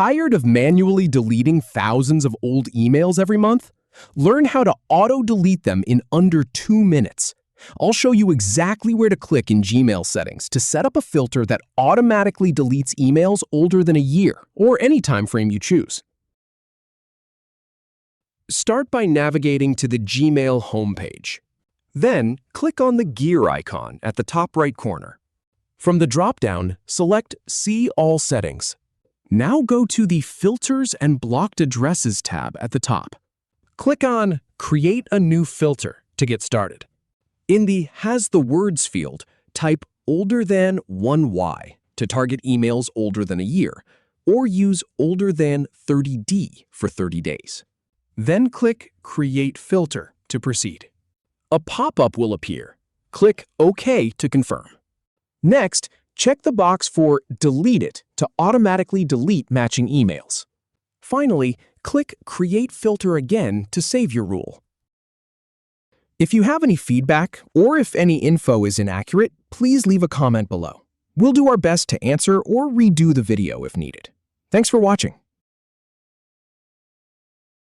Tired of manually deleting thousands of old emails every month? Learn how to auto-delete them in under 2 minutes. I'll show you exactly where to click in Gmail settings to set up a filter that automatically deletes emails older than a year, or any time frame you choose. Start by navigating to the Gmail homepage. Then, click on the gear icon at the top right corner. From the drop-down, select See All Settings. Now go to the Filters and Blocked Addresses tab at the top. Click on Create a New Filter to get started. In the Has the Words field, type older than 1Y to target emails older than a year, or use older than 30D for 30 days. Then click Create Filter to proceed. A pop-up will appear. Click OK to confirm. Next, check the box for Delete It to automatically delete matching emails. Finally, click Create Filter again to save your rule. If you have any feedback, or if any info is inaccurate, please leave a comment below. We'll do our best to answer or redo the video if needed. Thanks for watching.